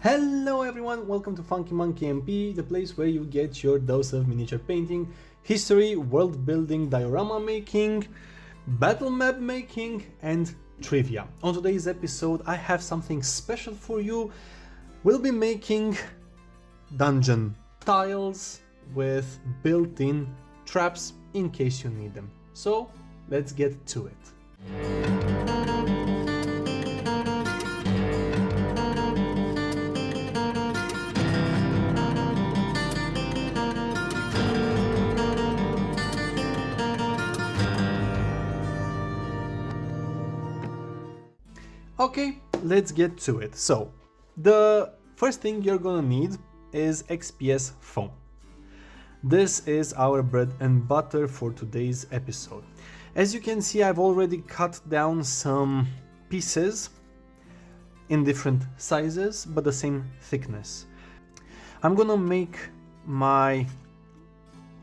Hello everyone, welcome to Funky Monkey MP, the place where you get your dose of miniature painting, history, world building, diorama making, battle map making, and trivia. On today's episode I have something special for you. We'll be making dungeon tiles with built-in traps in case you need them. So let's get to it. Okay, let's get to it. So, the first thing you're gonna need is XPS foam. This is our bread and butter for today's episode. As you can see, I've already cut down some pieces in different sizes, but the same thickness. I'm gonna make my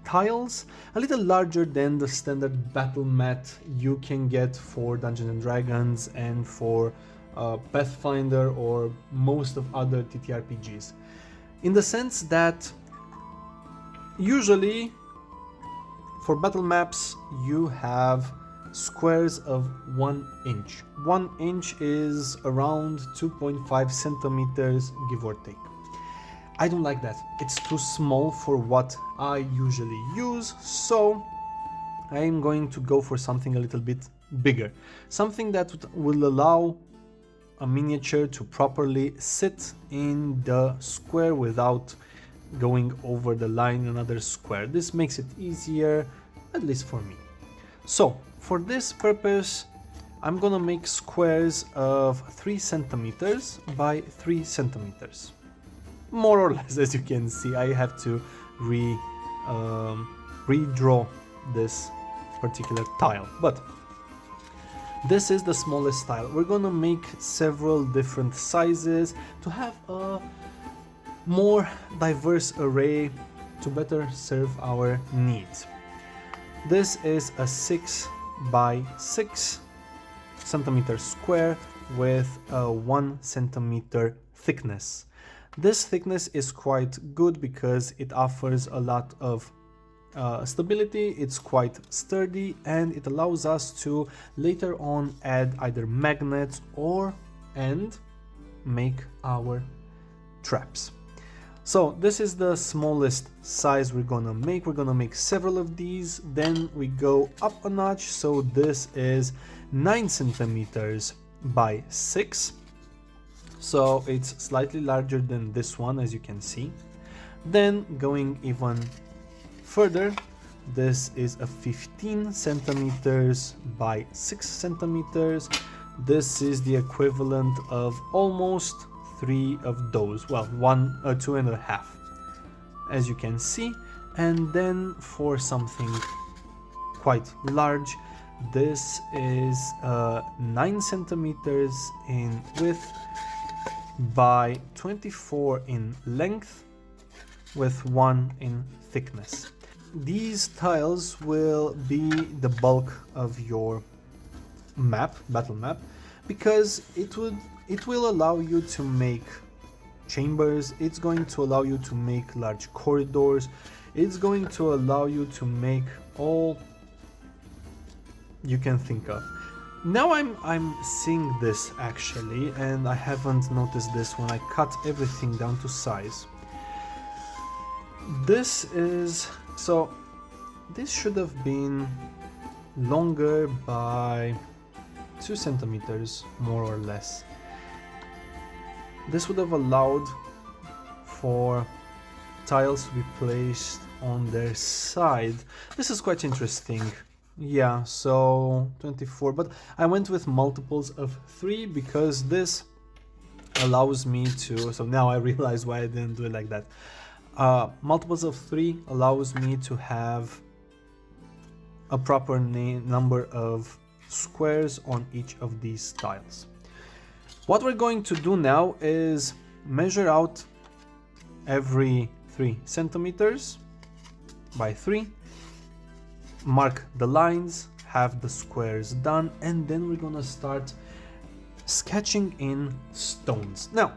tiles a little larger than the standard battle mat you can get for Dungeons and Dragons and for Pathfinder or most of other TTRPGs, in the sense that usually for battle maps you have squares of 1 inch. 1 inch is around 2.5 centimeters, give or take. I don't like that. It's too small for what I usually use, so I'm going to go for something a little bit bigger. Something that will allow a miniature to properly sit in the square without going over the line in another square. This makes it easier, at least for me. So, for this purpose, I'm gonna make squares of 3 centimeters by 3 centimeters. More or less, as you can see. I have to redraw this particular tile, but this is the smallest tile. We're gonna make several different sizes to have a more diverse array to better serve our needs. This is a 6 by 6 centimeter square with a 1 centimeter thickness. This thickness is quite good because it offers a lot of stability, it's quite sturdy, and it allows us to later on add either magnets and make our traps. So this is the smallest size we're gonna make. We're gonna make several of these, then we go up a notch. So this is 9 centimeters by 6. So it's slightly larger than this one, as you can see. Then going even further, this is a 15 centimeters by 6 centimeters. This is the equivalent of almost 3 of those. Well, 2.5, as you can see. And then for something quite large, this is 9 centimeters in width by 24 in length with 1 in thickness. These tiles will be the bulk of your battle map, because it will allow you to make chambers, it's going to allow you to make large corridors, it's going to allow you to make all you can think of. Now I'm seeing this actually, and I haven't noticed this when I cut everything down to size. This should have been longer by 2 centimeters, more or less. This would have allowed for tiles to be placed on their side. This is quite interesting. Yeah, so 24, but I went with multiples of 3 because this allows me to, so now I realize why I didn't do it like that. Multiples of 3 allows me to have a proper number of squares on each of these tiles. What we're going to do now is measure out every 3 centimeters by 3, mark the lines, have the squares done, and then we're gonna start sketching in stones. Now,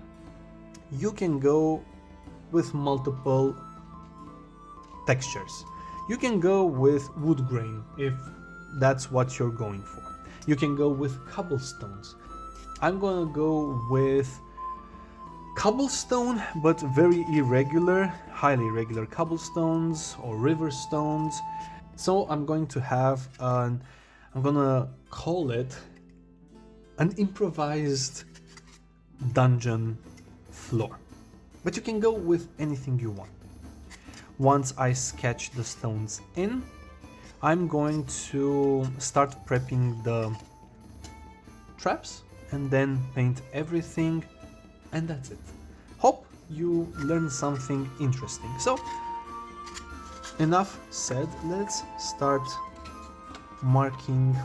you can go with multiple textures. You can go with wood grain if that's what you're going for. You can go with cobblestones. I'm gonna go with cobblestone, but very irregular, highly irregular cobblestones or river stones. So I'm going to have I'm gonna call it an improvised dungeon floor. But you can go with anything you want. Once I sketch the stones in, I'm going to start prepping the traps and then paint everything, and that's it. Hope you learned something interesting. So, enough said, let's start marking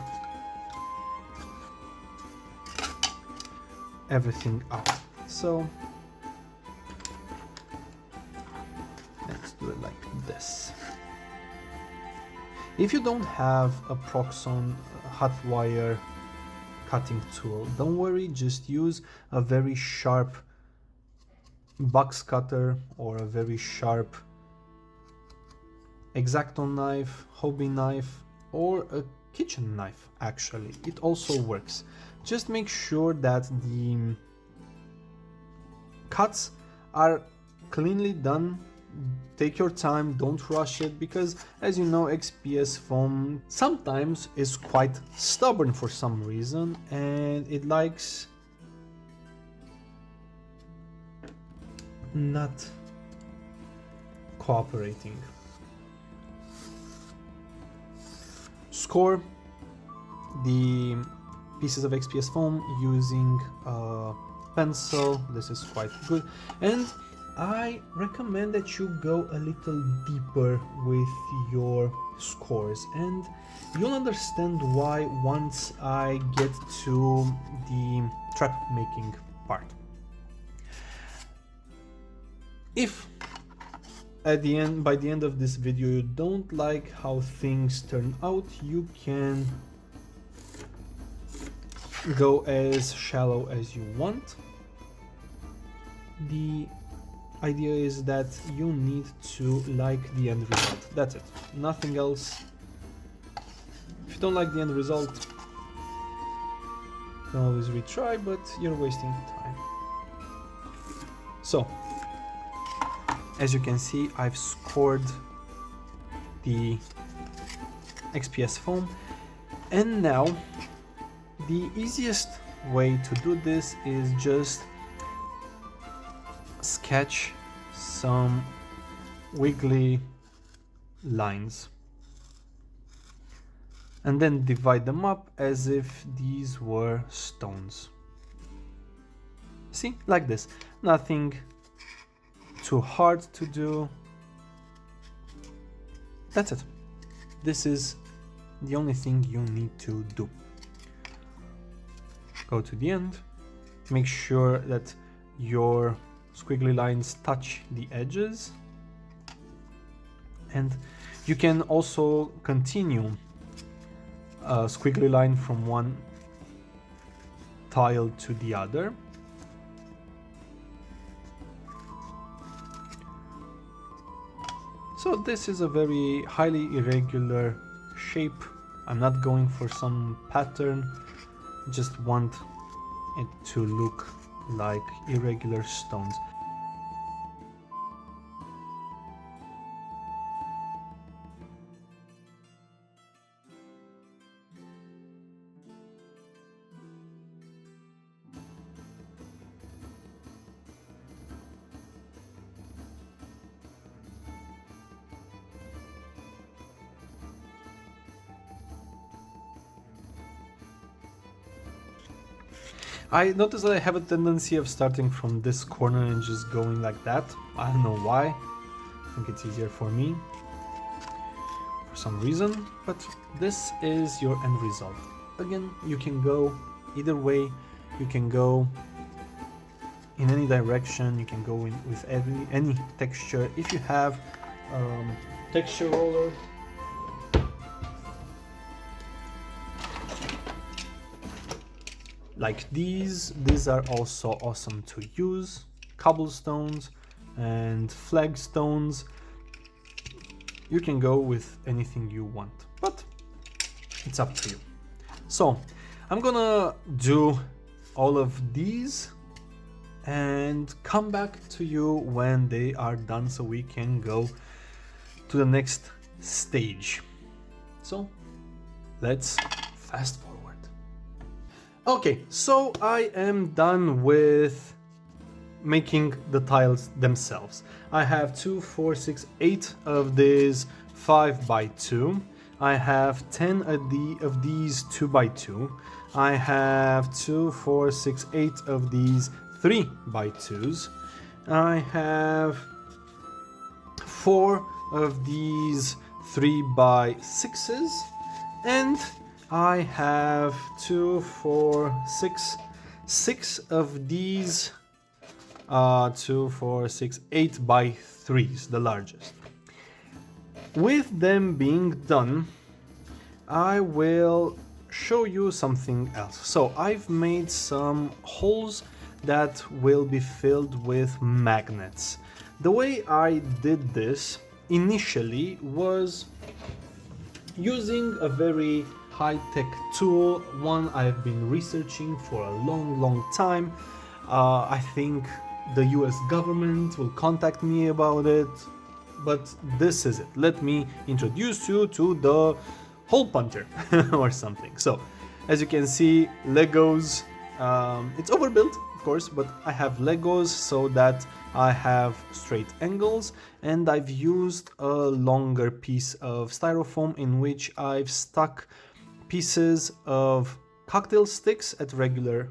everything out. So, let's do it like this. If you don't have a Proxon hot wire cutting tool, don't worry, just use a very sharp box cutter or a very sharp X-Acto knife, hobby knife, or a kitchen knife. Actually, it also works. Just make sure that the cuts are cleanly done. Take your time, don't rush it, because as you know, XPS foam sometimes is quite stubborn for some reason, and it likes not cooperating. Score the pieces of XPS foam using a pencil. This is quite good, and I recommend that you go a little deeper with your scores, and you'll understand why once I get to the trap making part. If by the end of this video you don't like how things turn out, you can go as shallow as you want. The idea is that you need to like the end result. That's it. Nothing else. If you don't like the end result, you can always retry, but you're wasting time. So, as you can see, I've scored the XPS foam, and now the easiest way to do this is just sketch some wiggly lines and then divide them up as if these were stones. See, like this. Nothing too hard to do. That's it. This is the only thing you need to do. Go to the end, make sure that your squiggly lines touch the edges, and you can also continue a squiggly line from one tile to the other. So this is a very highly irregular shape. I'm not going for some pattern, just want it to look like irregular stones. I notice that I have a tendency of starting from this corner and just going like that. I don't know why. I think it's easier for me for some reason, but this is your end result. Again, you can go either way. You can go in any direction. You can go in with any texture. If you have texture roller, like these are also awesome to use. cobblestones and flagstones. You can go with anything you want, but it's up to you. So I'm gonna do all of these and come back to you when they are done so we can go to the next stage. So let's fast forward. Okay, so I am done with making the tiles themselves. I have 2, 4, 6, 8 of these 5x2. I have 10 of these 2x2. I have 2, 4, 6, 8 of these 3x2s. I have 4 of these 3x6s, and I have 2, 4, 6 of these 2, 4, 6, 8x3s, the largest. With them being done, I will show you something else. So I've made some holes that will be filled with magnets. The way I did this initially was using a very high-tech tool, one I've been researching for a long time. I think the US government will contact me about it, but this is it. Let me introduce you to the hole puncher or something. So, as you can see, Legos, it's overbuilt, of course, but I have Legos so that I have straight angles, and I've used a longer piece of styrofoam in which I've stuck pieces of cocktail sticks at regular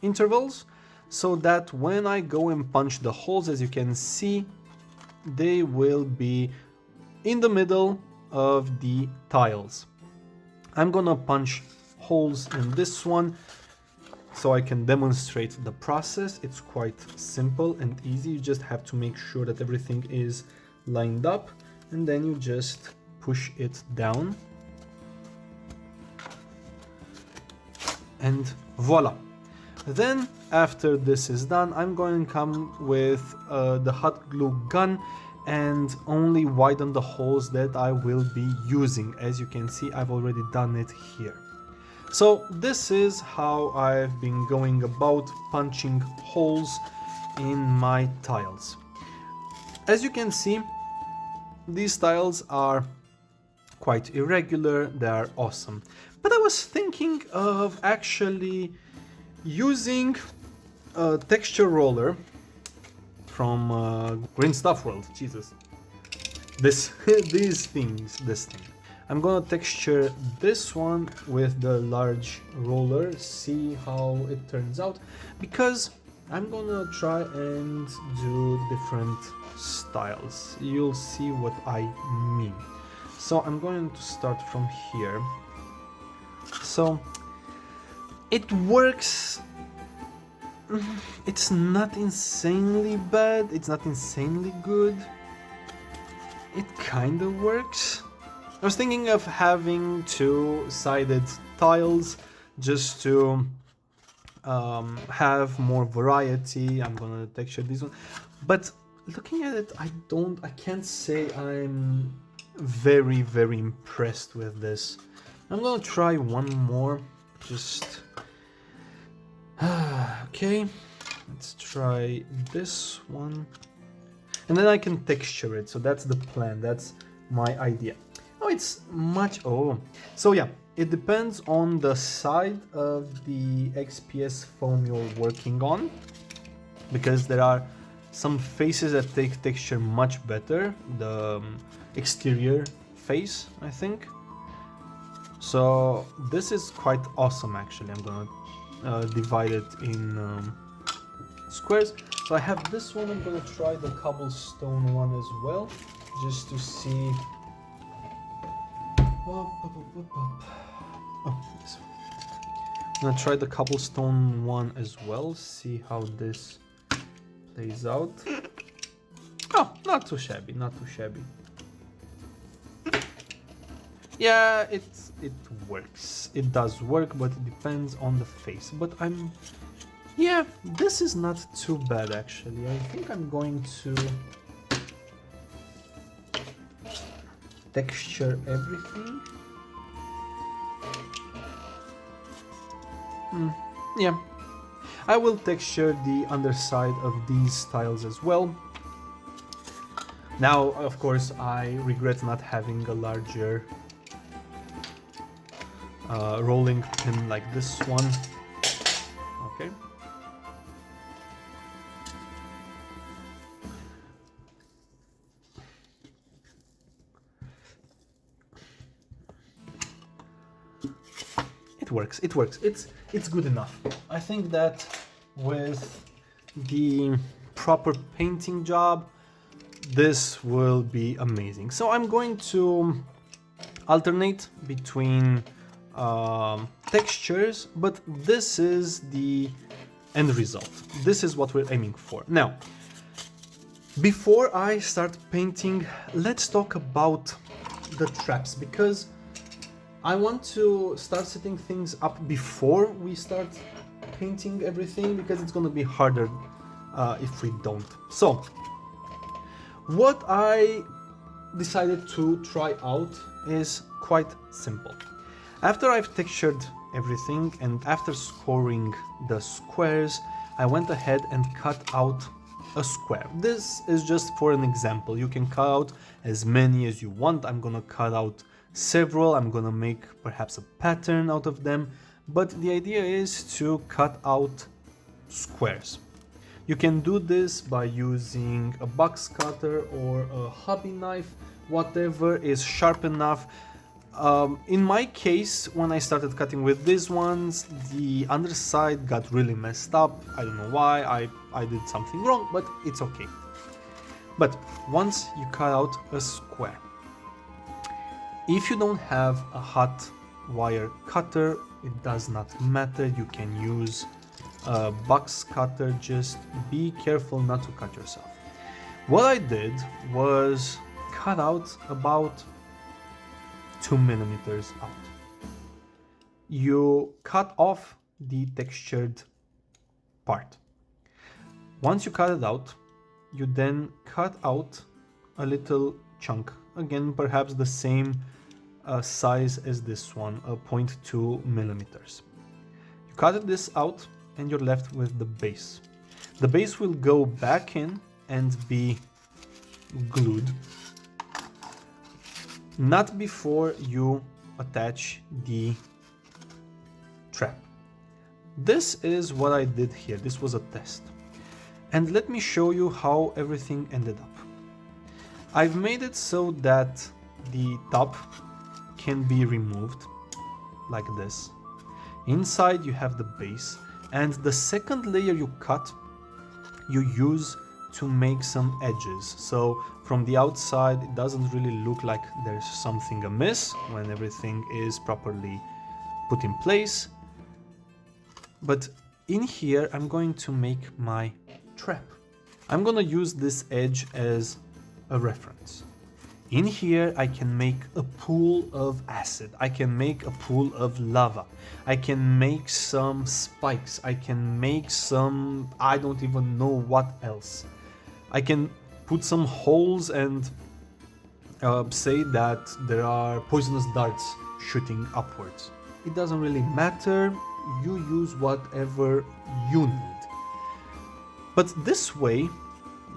intervals, so that when I go and punch the holes, as you can see, they will be in the middle of the tiles. I'm gonna punch holes in this one so I can demonstrate the process. It's quite simple and easy. You just have to make sure that everything is lined up, and then you just push it down. And voila. Then after this is done, I'm going to come with the hot glue gun and only widen the holes that I will be using. As you can see, I've already done it here. So this is how I've been going about punching holes in my tiles. As you can see, these tiles are quite irregular, they are awesome. But I was thinking of actually using a texture roller from Green Stuff World. Jesus. This thing. I'm gonna texture this one with the large roller, see how it turns out, because I'm gonna try and do different styles. You'll see what I mean. So I'm going to start from here. So it works. It's not insanely bad, it's not insanely good. It kind of works. I was thinking of having two-sided tiles just to have more variety. I'm gonna texture this one, but looking at it, I can't say I'm very impressed with this. I'm gonna try one more, just okay, let's try this one, and then I can texture it. So that's the plan, that's my idea. Oh, it's much, so yeah, it depends on the side of the XPS foam you're working on, because there are some faces that take texture much better, the exterior face, I think. So this is quite awesome actually. I'm gonna divide it in squares. So I have this one, I'm gonna try the cobblestone one as well, just to see. Oh, this one. I'm gonna try the cobblestone one as well, see how this plays out. Oh, not too shabby, not too shabby. Yeah, it works. It does work, but it depends on the face. But I'm Yeah, this is not too bad actually. I think I'm going to texture everything. Yeah, I will texture the underside of these tiles as well. Now, of course, I regret not having a larger rolling pin like this one. Okay. It works. It works. It's good enough. I think that with the proper painting job, this will be amazing. So I'm going to alternate between textures, but this is the end result. This is what we're aiming for. Now, before I start painting, let's talk about the traps, because I want to start setting things up before we start painting everything, because it's going to be harder if we don't. So, what I decided to try out is quite simple. After I've textured everything and after scoring the squares, I went ahead and cut out a square. This is just for an example. You can cut out as many as you want. I'm gonna cut out several. I'm gonna make perhaps a pattern out of them, but the idea is to cut out squares. You can do this by using a box cutter or a hobby knife, whatever is sharp enough. In my case, when I started cutting with these ones, the underside got really messed up. I don't know why, I did something wrong, but it's okay. But once you cut out a square, if you don't have a hot wire cutter, it does not matter. You can use a box cutter, just be careful not to cut yourself. What I did was cut out about 2 millimeters out. You cut off the textured part. Once you cut it out, you then cut out a little chunk, again perhaps the same size as this one, 0.2 millimeters. You cut this out and you're left with the base. The base will go back in and be glued, not before you attach the trap. This is what I did here. This was a test. And let me show you how everything ended up. I've made it so that the top can be removed like this. Inside you have the base, and the second layer you cut, you use to make some edges. So from the outside it doesn't really look like there's something amiss when everything is properly put in place. But in here I'm going to make my trap. I'm gonna use this edge as a reference. In here I can make a pool of acid, I can make a pool of lava, I can make some spikes, I can make some, I don't even know what else. I can put some holes and say that there are poisonous darts shooting upwards. It doesn't really matter, you use whatever you need. But this way,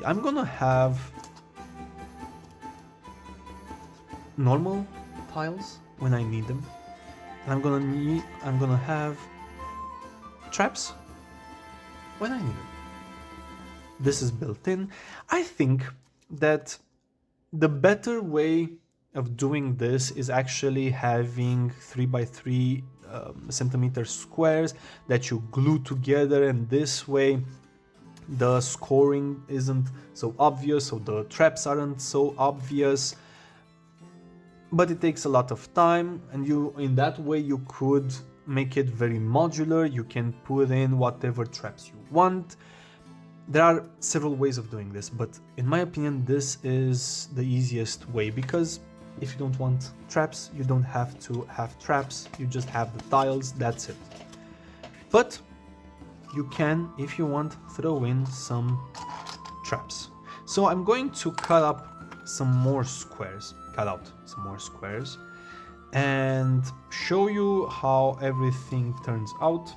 I'm gonna have normal tiles when I need them, and I'm gonna have traps when I need them. This is built in. I think that the better way of doing this is actually having 3x3 centimeter squares that you glue together, and this way the scoring isn't so obvious, so the traps aren't so obvious. But it takes a lot of time, and in that way you could make it very modular. You can put in whatever traps you want. There are several ways of doing this, but in my opinion this is the easiest way, because if you don't want traps, you don't have to have traps, you just have the tiles, that's it. But you can, if you want, throw in some traps. So I'm going to cut out some more squares and show you how everything turns out.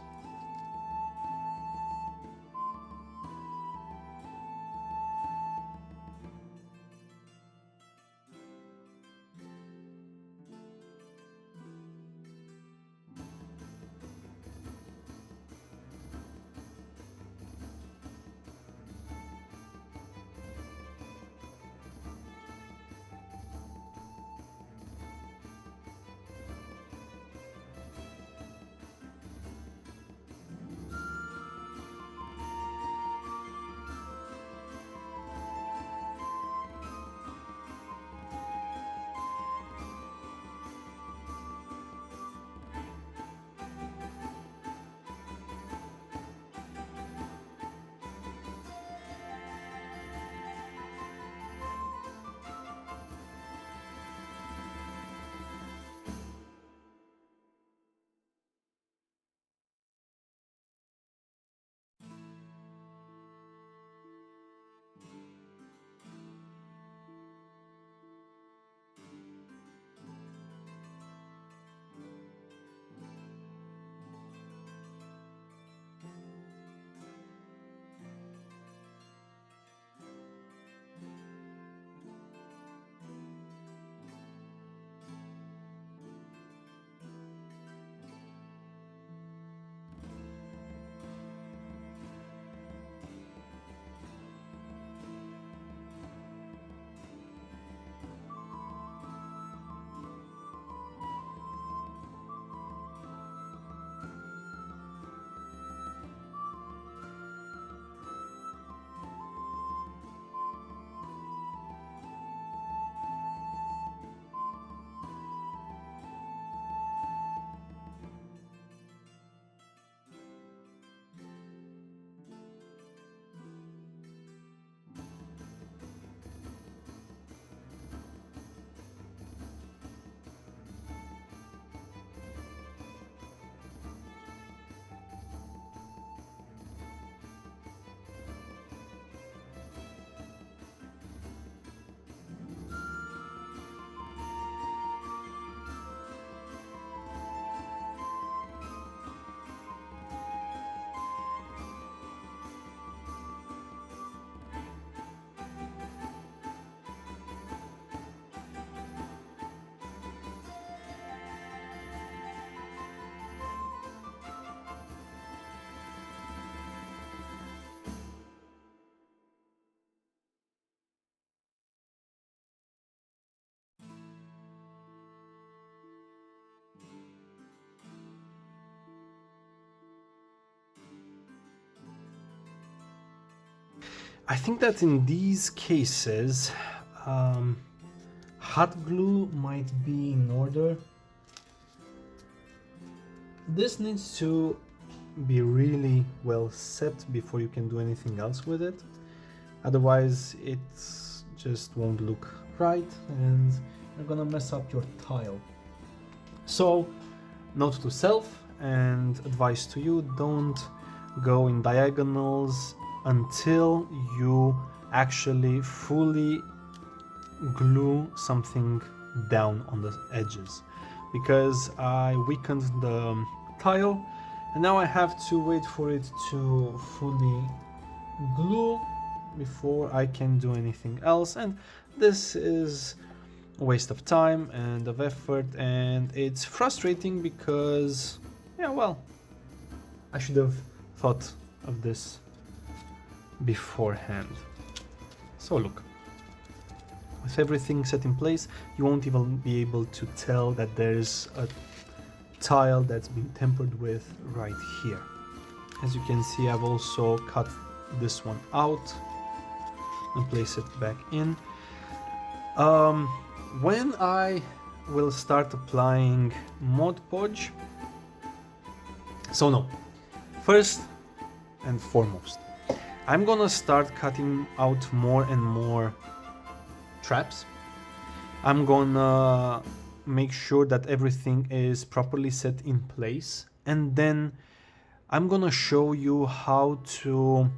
I think that in these cases, hot glue might be in order. This needs to be really well set before you can do anything else with it. Otherwise, it just won't look right and you're gonna mess up your tile. So, note to self and advice to you, don't go in diagonals until you actually fully glue something down on the edges, because I weakened the tile and now I have to wait for it to fully glue before I can do anything else, and this is a waste of time and of effort, and it's frustrating because, yeah, well, I should have thought of this beforehand. So look, with everything set in place, you won't even be able to tell that there's a tile that's been tampered with right here. As you can see, I've also cut this one out and place it back in. When I will start applying Mod Podge, so no, first and foremost, I'm gonna start cutting out more and more traps. I'm gonna make sure that everything is properly set in place, and then I'm gonna show you how to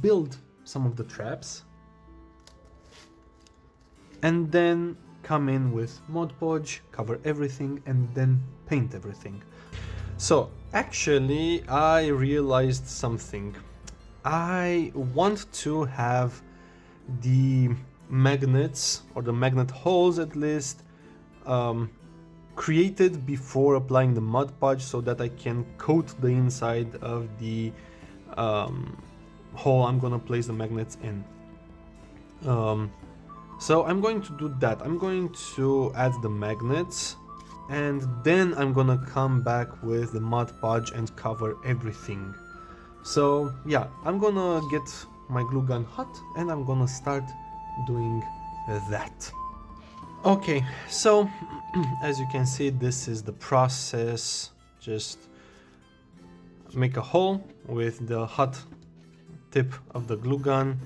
build some of the traps and then come in with Mod Podge, cover everything, and then paint everything. So actually I realized something. I want to have the magnets, or the magnet holes at least, created before applying the Mod Podge so that I can coat the inside of the hole I'm gonna place the magnets in. So I'm going to do that. I'm going to add the magnets and then I'm gonna come back with the Mod Podge and cover everything. So yeah, I'm gonna get my glue gun hot and I'm gonna start doing that. Okay, so as you can see, this is the process. Just make a hole with the hot tip of the glue gun,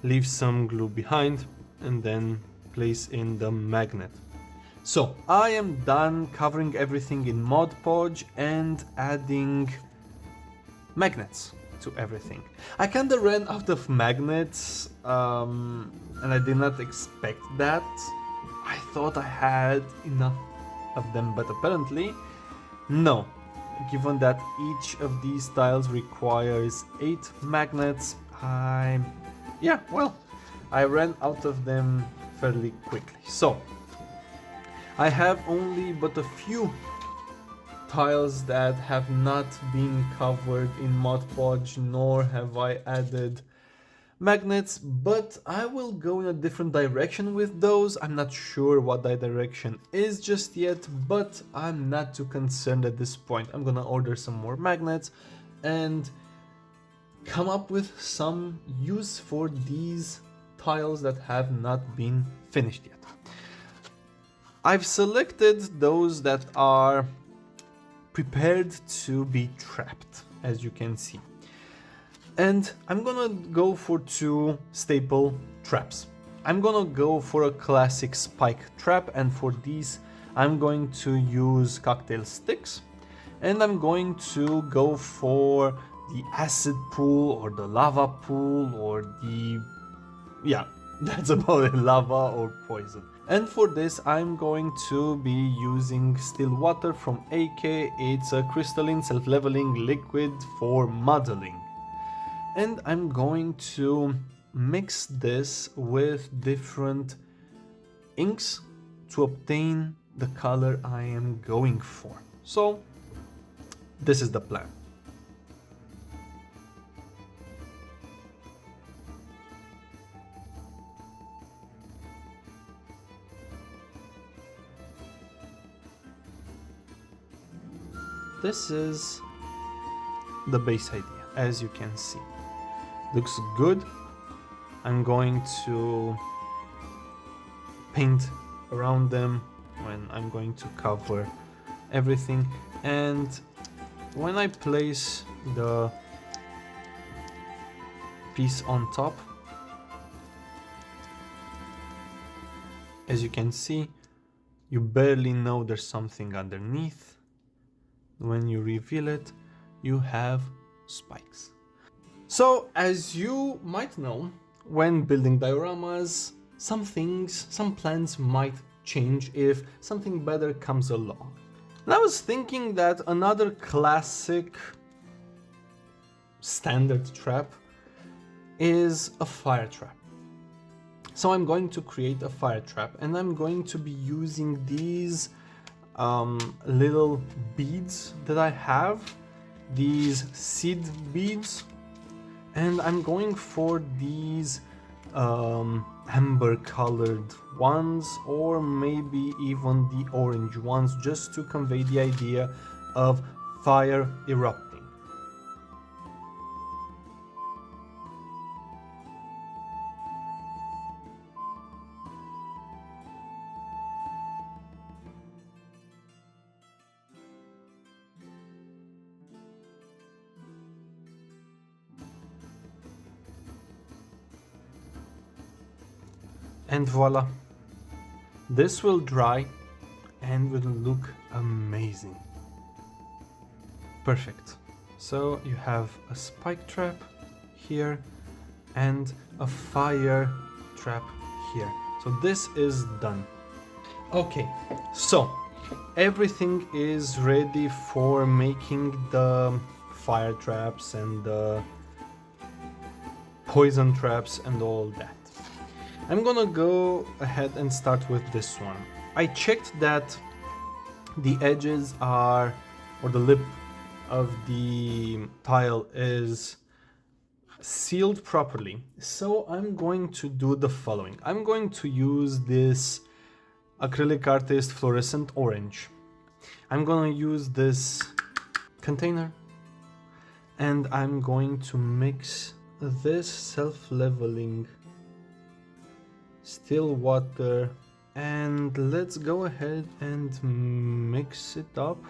leave some glue behind, and then place in the magnet. So I am done covering everything in Mod Podge and adding magnets to everything. I kinda ran out of magnets, and I did not expect that. I thought I had enough of them, but apparently no. Given that each of these tiles requires 8 magnets, I ran out of them fairly quickly. So I have only but a few tiles that have not been covered in Mod Podge, nor have I added magnets, but I will go in a different direction with those. I'm not sure what that direction is just yet, but I'm not too concerned at this point. I'm gonna order some more magnets and come up with some use for these tiles that have not been finished yet. I've selected those that are prepared to be trapped, as you can see. And I'm gonna go for 2 staple traps. I'm gonna go for a classic spike trap, and for these I'm going to use cocktail sticks, and I'm going to go for the acid pool or the lava pool or that's about it, lava or poison. And for this I'm going to be using still water from AK. It's a crystalline self-leveling liquid for modeling. And I'm going to mix this with different inks to obtain the color I am going for. So this is the plan. This is the base idea, as you can see. Looks good. I'm going to paint around them when I'm going to cover everything, and when I place the piece on top, as you can see, you barely know there's something underneath. When you reveal it, you have spikes. So, as you might know, when building dioramas, some plans might change if something better comes along. And I was thinking that another classic standard trap is a fire trap. So I'm going to create a fire trap, and I'm going to be using these little beads that I have, these seed beads, and I'm going for these amber colored ones, or maybe even the orange ones, just to convey the idea of fire erupting. And voila, this will dry and will look amazing. Perfect. So you have a spike trap here and a fire trap here. So this is done. Okay, so everything is ready for making the fire traps and the poison traps and all that. I'm gonna go ahead and start with this one. I checked that the edges are, or the lip of the tile is sealed properly. So I'm going to do the following. I'm going to use this acrylic artist fluorescent orange. I'm gonna use this container and I'm going to mix this self-leveling still water, and let's go ahead and mix it up,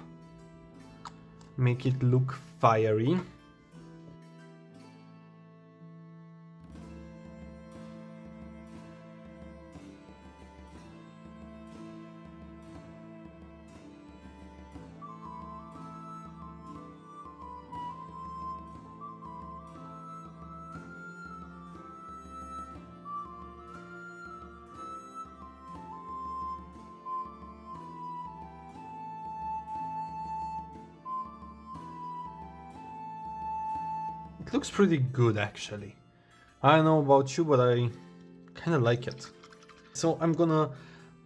make it look fiery. It looks pretty good actually. I don't know about you, but I kind of like it. So I'm gonna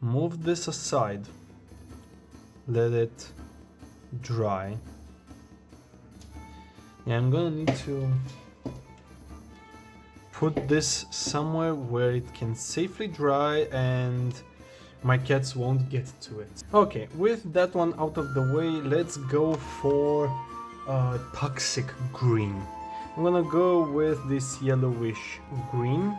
move this aside, let it dry. Yeah, I'm gonna need to put this somewhere where it can safely dry and my cats won't get to it. Okay, with that one out of the way, let's go for toxic green. I'm gonna go with this yellowish green.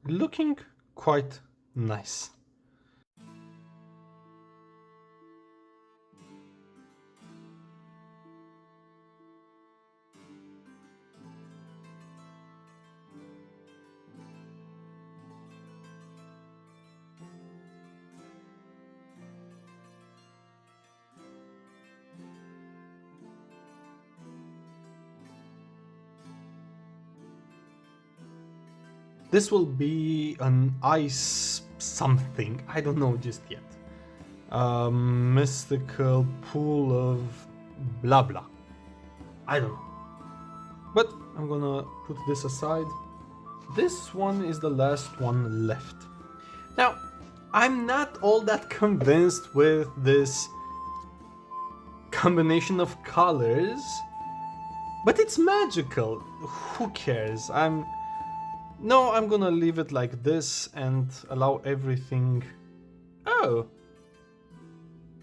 Looking quite nice. This will be an ice something, I don't know just yet. A mystical pool of blah blah. I don't know. But I'm gonna put this aside. This one is the last one left. Now, I'm not all that convinced with this combination of colors, but it's magical. Who cares? I'm gonna leave it like this and allow everything. Oh.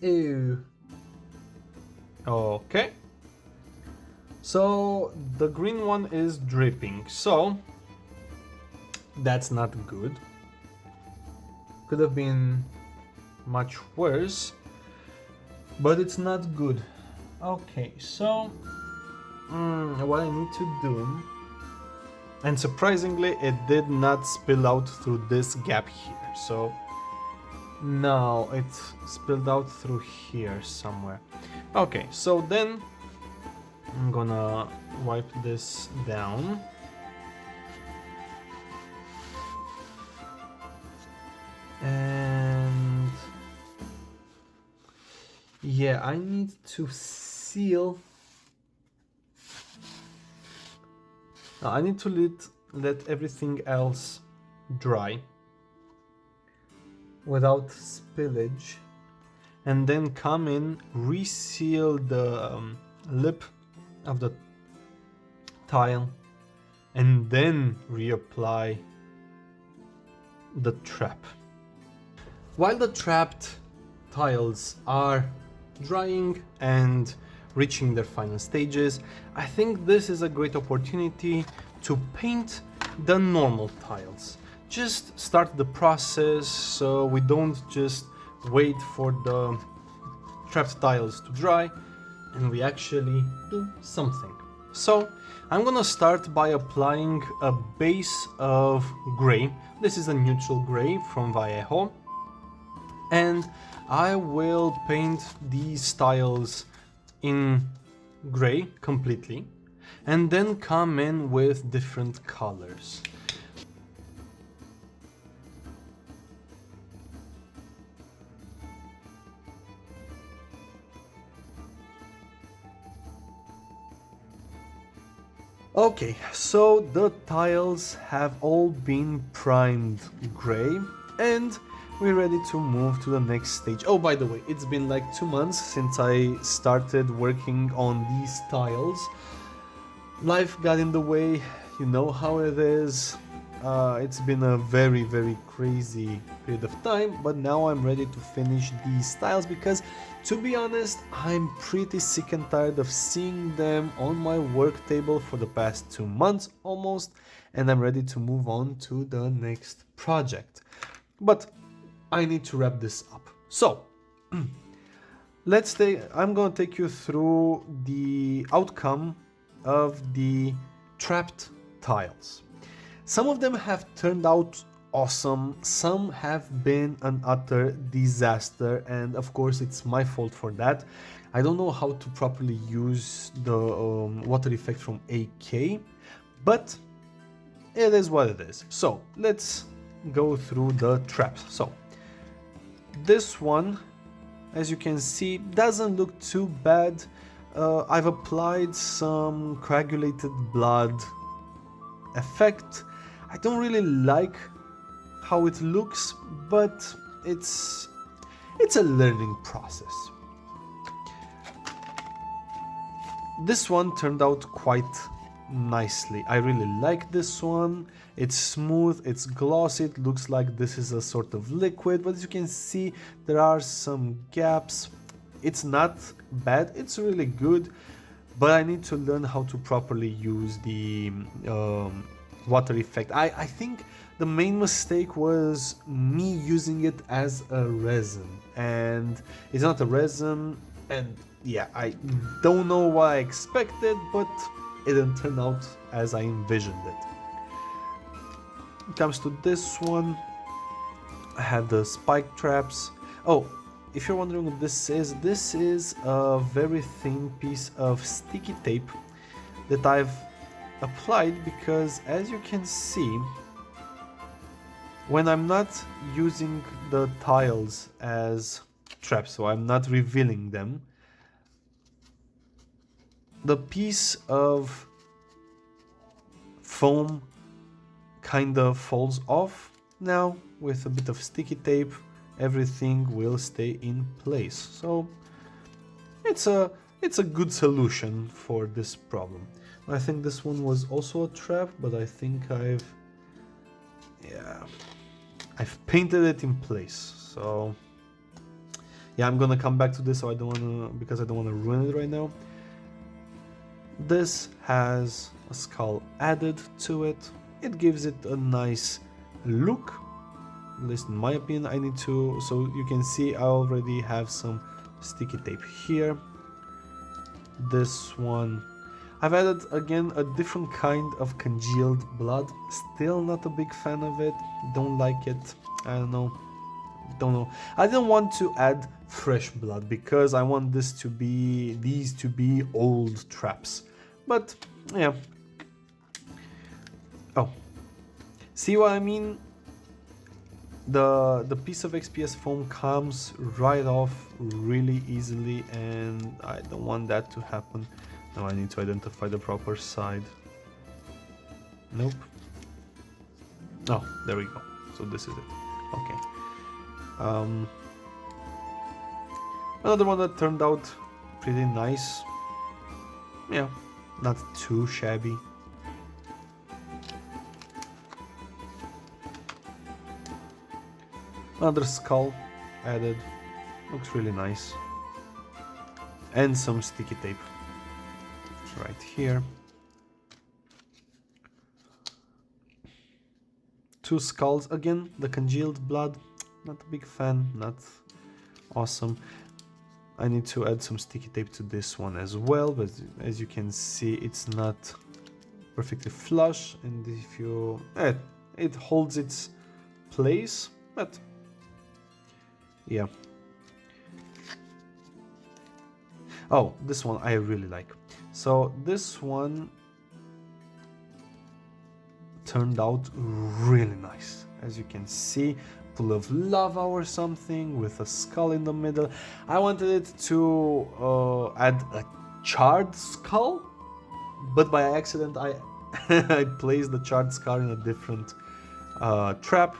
Ew. Okay. So the green one is dripping, so that's not good. Could have been much worse, but it's not good. Okay, so what I need to do, and surprisingly it did not spill out through this gap here, so no, it spilled out through here somewhere. Okay, so then I'm gonna wipe this down. And yeah, I need to seal. I need to let everything else dry without spillage, and then come in, reseal the lip of the tile, and then reapply the trap. While the trapped tiles are drying and reaching their final stages, I think this is a great opportunity to paint the normal tiles. Just start the process so we don't just wait for the trapped tiles to dry and we actually do something. So I'm gonna start by applying a base of gray. This is a neutral gray from Vallejo, and I will paint these tiles in gray completely and then come in with different colors. Okay, so the tiles have all been primed gray and we're ready to move to the next stage. Oh, by the way, it's been like 2 months since I started working on these tiles. Life got in the way, you know how it is. It's been a very crazy period of time, but now I'm ready to finish these tiles because, to be honest, I'm pretty sick and tired of seeing them on my work table for the past 2 months almost, and I'm ready to move on to the next project. But I need to wrap this up. So, I'm gonna take you through the outcome of the trapped tiles. Some of them have turned out awesome, some have been an utter disaster, and of course it's my fault for that. I don't know how to properly use the water effect from AK, but it is what it is. So let's go through the traps. So this one, as you can see, doesn't look too bad. I've applied some coagulated blood effect. I don't really like how it looks, but it's a learning process. This one turned out quite nicely. I really like this one. It's smooth, it's glossy, it looks like this is a sort of liquid, but as you can see, there are some gaps. It's not bad, it's really good, but I need to learn how to properly use the water effect. I think the main mistake was me using it as a resin, and it's not a resin, and yeah, I don't know what I expected, but it didn't turn out as I envisioned it. When it comes to this one, I have the spike traps. Oh, if you're wondering what this is a very thin piece of sticky tape that I've applied because, as you can see, when I'm not using the tiles as traps, so I'm not revealing them, the piece of foam kind of falls off. Now with a bit of sticky tape, everything will stay in place. So it's a good solution for this problem. I think this one was also a trap, but I think I've painted it in place. So yeah, I'm gonna come back to this, so I don't wanna ruin it right now. This has a skull added to it. It gives it a nice look, at least in my opinion. I need to, so you can see I already have some sticky tape here. This one, I've added again a different kind of congealed blood. Still not a big fan of it, don't like it, I don't know. I didn't want to add fresh blood because I want these to be old traps. But yeah. Oh, see what I mean? The piece of XPS foam comes right off really easily, and I don't want that to happen. Now I need to identify the proper side. Nope. Oh, there we go. So this is it. Okay. Another one that turned out pretty nice. Yeah, not too shabby. Another skull added. Looks really nice. And some sticky tape right here. 2 skulls. Again, the congealed blood. Not a big fan, not awesome. I need to add some sticky tape to this one as well, but as you can see, it's not perfectly flush, and if you it holds its place, but yeah. Oh, this one I really like. So this one turned out really nice, as you can see, full of lava or something with a skull in the middle. I wanted it to add a charred skull, but by accident I I placed the charred skull in a different trap,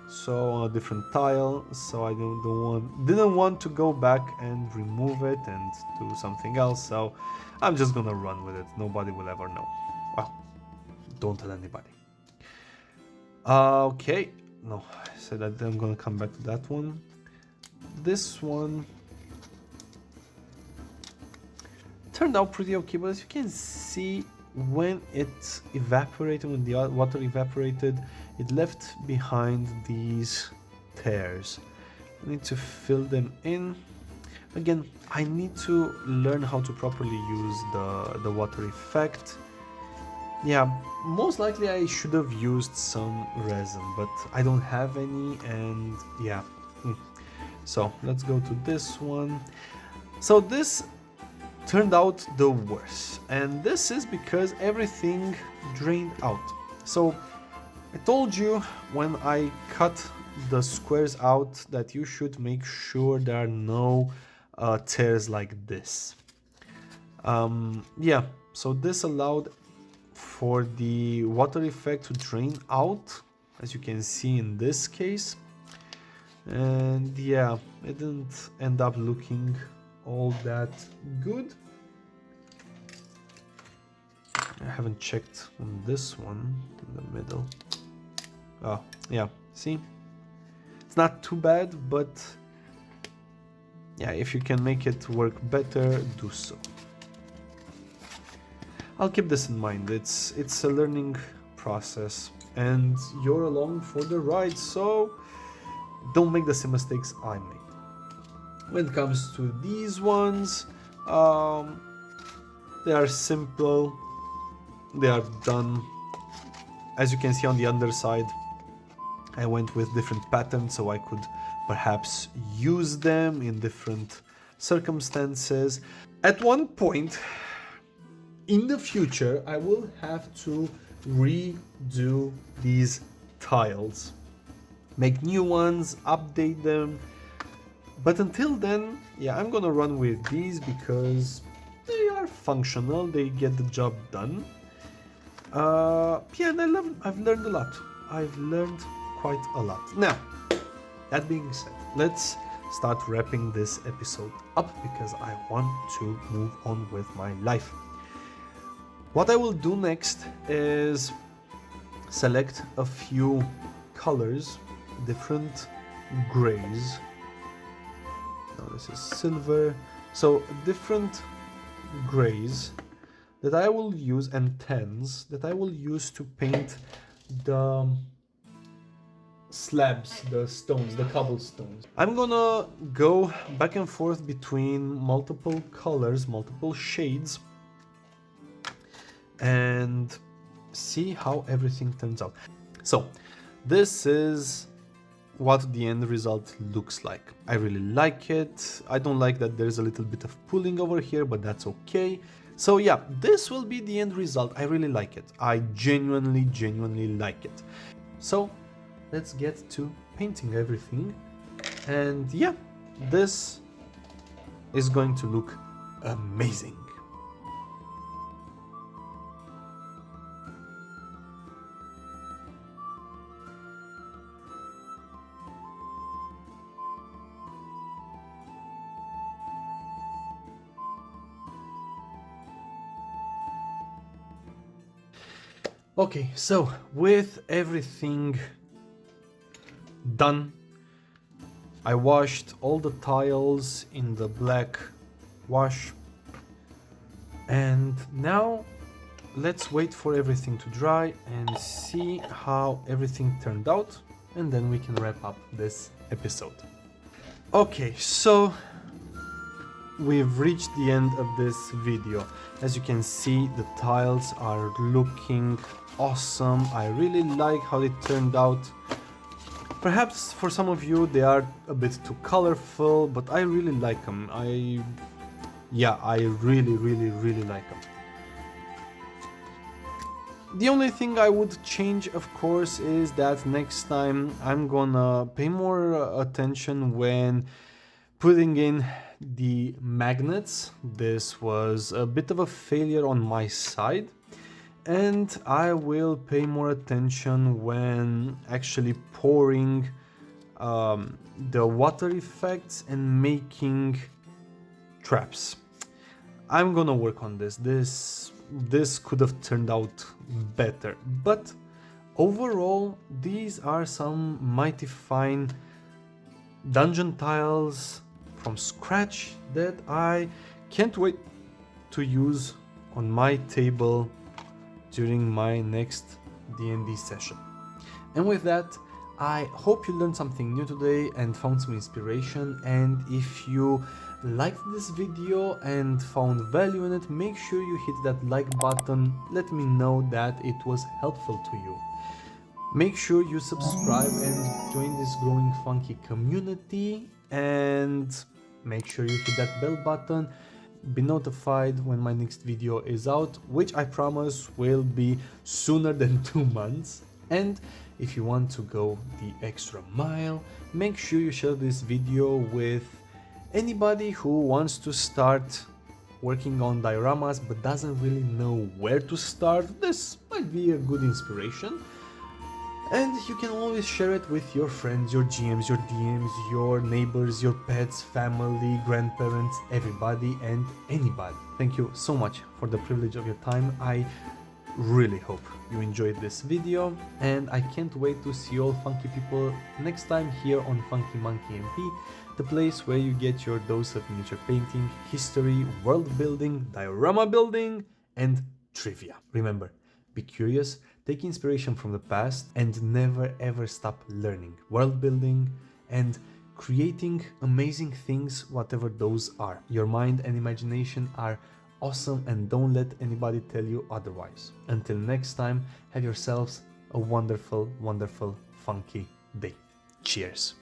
so on a different tile, so I didn't want to go back and remove it and do something else, so I'm just gonna run with it. Nobody will ever know. Well, don't tell anybody. Okay, no, I said that I'm gonna come back to that one. This one turned out pretty okay, but as you can see, when it evaporated, when the water evaporated, it left behind these tears. I need to fill them in. Again, I need to learn how to properly use the water effect. Yeah, most likely I should have used some resin, but I don't have any, and yeah. So let's go to this one. So this turned out the worst, and this is because everything drained out. So I told you when I cut the squares out that you should make sure there are no tears like this. Yeah, so this allowed for the water effect to drain out, as you can see in this case. And yeah, it didn't end up looking all that good. I haven't checked on this one in the middle. Oh, yeah, see? It's not too bad, but yeah, if you can make it work better, do so. I'll keep this in mind. It's a learning process, and you're along for the ride, so don't make the same mistakes I made. When it comes to these ones, they are simple. They are done. As you can see on the underside, I went with different patterns so I could perhaps use them in different circumstances. At one point in the future, I will have to redo these tiles, make new ones, update them. But until then, yeah, I'm gonna run with these because they are functional, they get the job done. Yeah, and I've learned a lot. I've learned quite a lot. Now, that being said, let's start wrapping this episode up because I want to move on with my life. What I will do next is select a few colors, different grays. Now this is silver. So different grays that I will use, and tans that I will use to paint the slabs, the stones, the cobblestones. I'm gonna go back and forth between multiple colors, multiple shades, and see how everything turns out. So this is what the end result looks like. I really like it. I don't like that there's a little bit of pulling over here, but that's okay. So yeah, this will be the end result. I really like it. I genuinely like it. So let's get to painting everything. And yeah, this is going to look amazing. Okay, so with everything done, I washed all the tiles in the black wash, and now let's wait for everything to dry and see how everything turned out, and then we can wrap up this episode. Okay, so we've reached the end of this video. As you can see, the tiles are looking awesome. I really like how they turned out. Perhaps for some of you they are a bit too colorful, but I really like them. I really like them. The only thing I would change, of course, is that next time I'm gonna pay more attention when putting in the magnets. This was a bit of a failure on my side, and I will pay more attention when actually pouring the water effects and making traps. I'm gonna work on this. This could have turned out better, but overall these are some mighty fine dungeon tiles from scratch that I can't wait to use on my table during my next D&D session. And with that, I hope you learned something new today and found some inspiration, and if you liked this video and found value in it, make sure you hit that like button. Let me know that it was helpful to you. Make sure you subscribe and join this growing funky community, and make sure you hit that bell button. Be notified when my next video is out, which I promise will be sooner than 2 months. And if you want to go the extra mile, make sure you share this video with anybody who wants to start working on dioramas but doesn't really know where to start. This might be a good inspiration. And you can always share it with your friends, your GMs, your DMs, your neighbors, your pets, family, grandparents, everybody and anybody. Thank you so much for the privilege of your time. I really hope you enjoyed this video, and I can't wait to see all funky people next time here on Funky Monkey MP, the place where you get your dose of miniature painting, history, world building, diorama building, and trivia. Remember, be curious, take inspiration from the past, and never ever stop learning, world building, and creating amazing things, whatever those are. Your mind and imagination are awesome, and don't let anybody tell you otherwise. Until next time, have yourselves a wonderful, wonderful, funky day. Cheers.